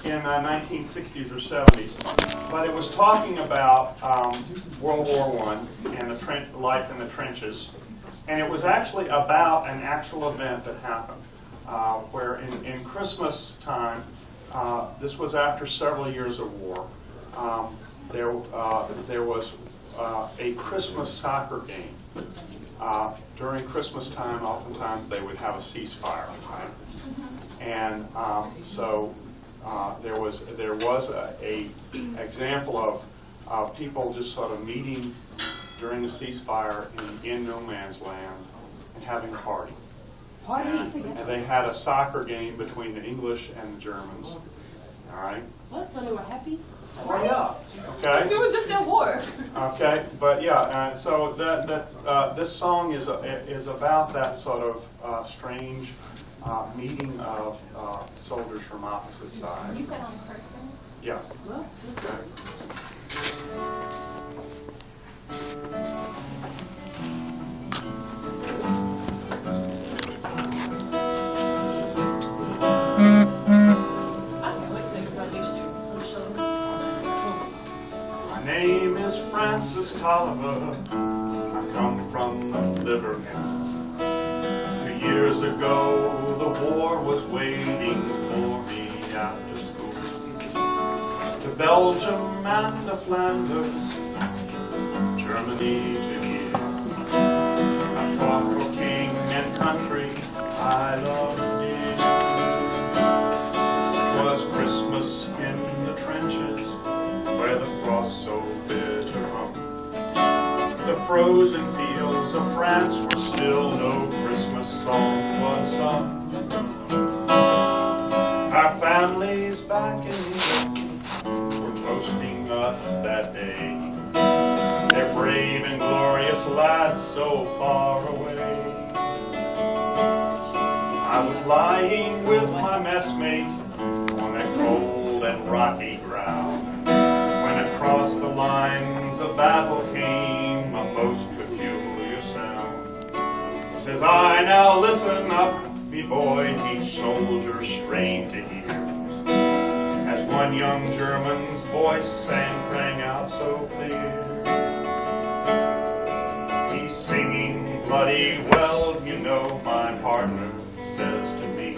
in 1960s or 70s, but it was talking about World War I and the life in the trenches, and it was actually about an actual event that happened, where in Christmas time, this was after several years of war, there was a Christmas soccer game. During Christmas time, oftentimes they would have a ceasefire, right? And so there was a example of people just sort of meeting during the ceasefire in no man's land and having a party. And they had a soccer game between the English and the Germans. All right. What? So they were happy? Oh yeah. Okay. There was just no war. Okay, but yeah, so this song is about that sort of strange meeting of soldiers from opposite sides. You said on person? Yeah. Well, My name is Francis Tolliver. I come from Liverpool. 2 years ago, the war was waiting for me after school. To Belgium and to Flanders, Germany to the east. I fought for king and country I loved dear. It was Christmas in the trenches, where the frost so bitter hung. The frozen fields of France were still, no Christmas song was sung. Our families back in England were toasting us that day. They're brave and glorious lads so far away. I was lying with my messmate on that cold and rocky ground, when across the lines of battle came a most peculiar sound. Says I, now listen up, me boys, each soldier strained to hear, as one young German's voice rang out so clear. He's singing bloody well, you know, my partner says to me.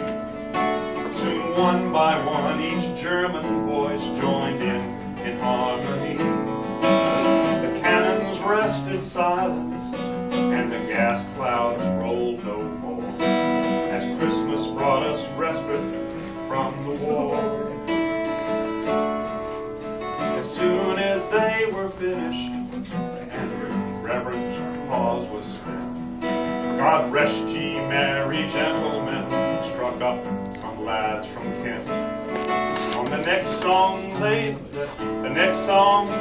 Soon one by one each German voice joined in harmony. The cannons rested silence, and the gas clouds rolled no more, as Christmas brought us respite from the war. As soon as they were finished, and reverent pause was spent, God rest ye merry gentlemen, struck up some lads from Kent. On the next song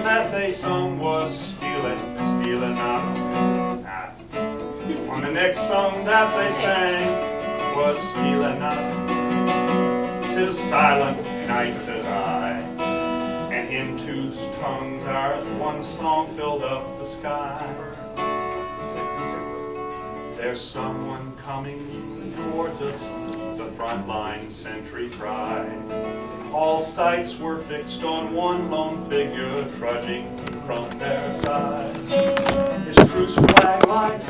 that they sung was Stealing Not. On the next song that they sang was Stealing Not. 'Tis silent night, says I, and in two tongues our one song filled up the sky. There's someone coming towards us, the front line sentry cried. All sights were fixed on one lone figure trudging from their side. His truce flag like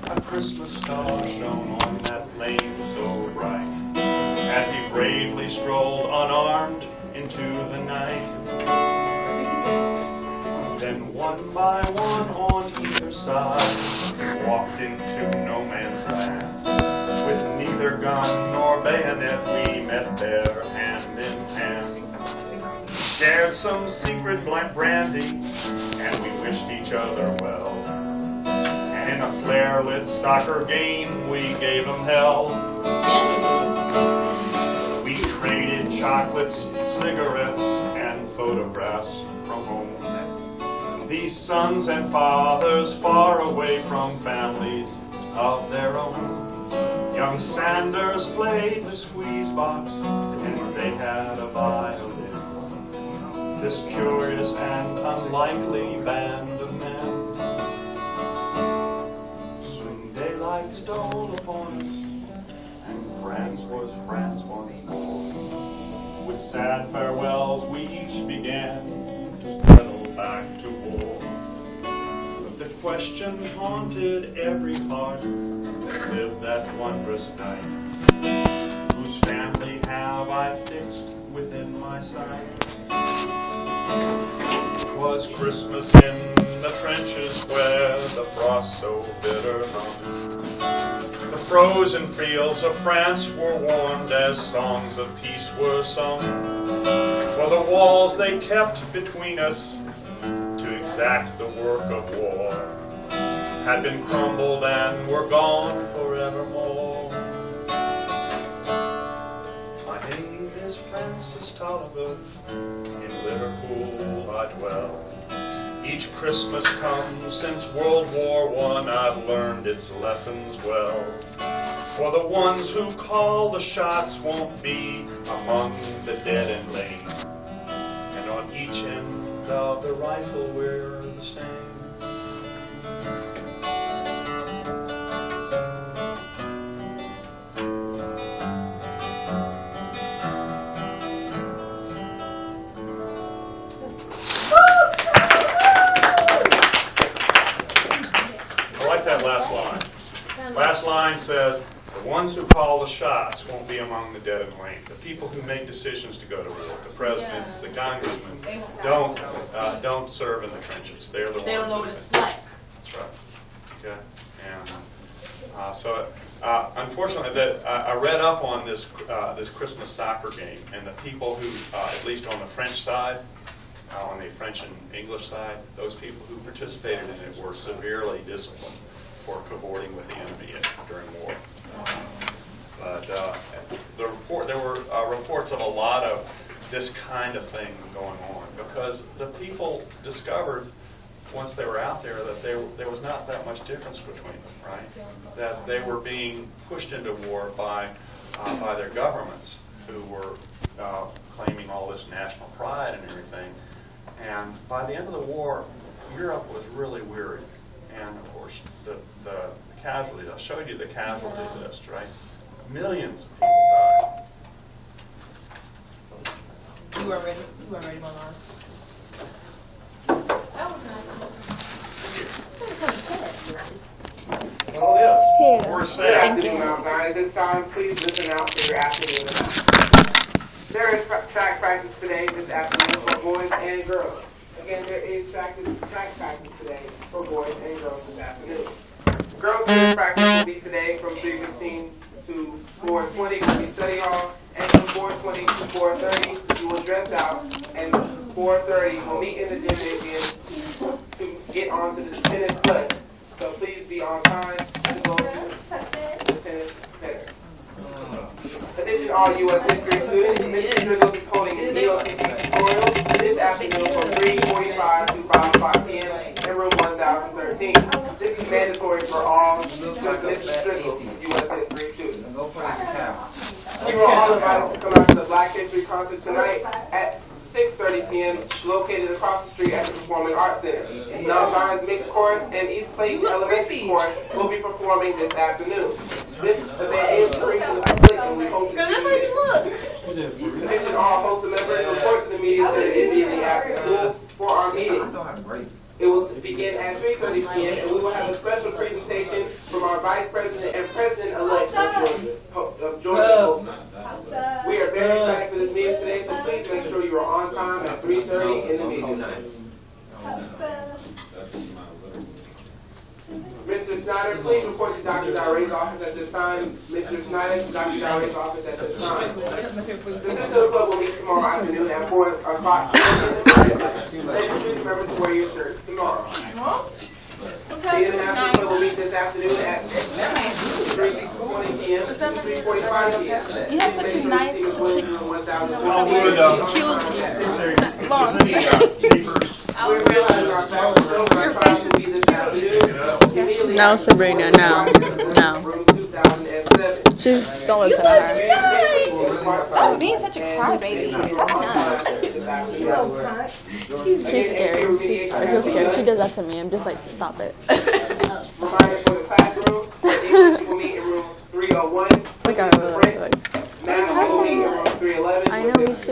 a Christmas star shone on that lane so bright, as he bravely strolled unarmed into the night. Then one by one on either side walked into no man's land. With neither gun nor bayonet we met there hand in hand. Shared some secret black brandy, and we wished each other well. And in a flare-lit soccer game we gave them hell. We traded chocolates, cigarettes, and photographs from home. These sons and fathers far away from families of their own. Young Sanders played the squeeze box, and they had a violin. This curious and unlikely band of men. Soon daylight stole upon us, and France was France once more. With sad farewells we each began to settle back to war. But the question haunted every heart that lived that wondrous night. Whose family have I fixed within my sight? Was Christmas in the trenches where the frost so bitter hung. The frozen fields of France were warmed as songs of peace were sung. For the walls they kept between us to exact the work of war had been crumbled and were gone forevermore. My name is Francis Tolliver, in Liverpool I dwell. Each Christmas come since World War I, I've learned its lessons well. For the ones who call the shots won't be among the dead and lame. And on each end of the rifle we're the same. Last line. Last line says, the ones who call the shots won't be among the dead and lame. The people who make decisions to go to war, the presidents, the congressmen, don't serve in the trenches. They're the ones. They don't know what it's like. That's right. Okay. And unfortunately, I read up on this Christmas soccer game, and the people who, at least on the French side, on the French and English side, those people who participated in it were severely disciplined for cavorting with the enemy during war. But there were reports of a lot of this kind of thing going on because the people discovered once they were out there that there was not that much difference between them, right? That they were being pushed into war by their governments who were claiming all this national pride and everything. And by the end of the war, Europe was really weary. And of course, the casualties, I showed you the casualty list, right? Millions of people died. You weren't ready? You weren't ready, Mama? That was nice. Well, yes. Here. We're Good sad. afternoon, Mount Zion. At this time, please listen out for your afternoon announcement. There is track practice today, this afternoon, for boys and girls. Again, there is track practice today for boys and girls this afternoon. Girls' tennis practice will be today from 3:15 to 4:20 will be study hall, and from 4:20 to 4:30 you will dress out, and 4:30 we'll meet in the gym again to get on to the tennis court. So please be on time to go to the tennis center. Attention all U.S. history students, Mr. Drizzle will be holding a NEOCC tutorial this afternoon from 3:45 to 5:00 p.m. in room 1013. This is mandatory for all Mr. Drizzle, U.S. history students. You are all invited to come out to the Black History Concert tonight at 6:30 p.m. located across the street at the Performing Arts Center. Mount Zion's Mixed Chorus and East Plains Elementary Chorus will be performing this afternoon. This event is free to the public and we hope to see you. Commission all host members report to the media immediately after for our meeting. It will begin at 3:30 p.m. and we will have a special presentation from our Vice President and President-elect of Georgia. We are very excited for this meeting today, so please make sure you are on time at 3:30 in the meeting. Mr. Snyder, please report to Dr. Dowray's office at this time. Mr. Snyder, to Dr. Dowray's office at this time. The Cicero Club will meet tomorrow afternoon at 4 o'clock. Please remember to wear your shirt tomorrow. The International Club will meet this afternoon at 3:20 p.m. to 3:45 p.m. You have such a nice, No, Sabrina, no. She's, don't listen to her. Oh, being such a crybaby. She's scared. She's so scared. She does that to me. I'm just like, stop it. Reminder for the classroom, we'll meet in room 301. Look at her. Now we'll meet in room 311. I know, me too.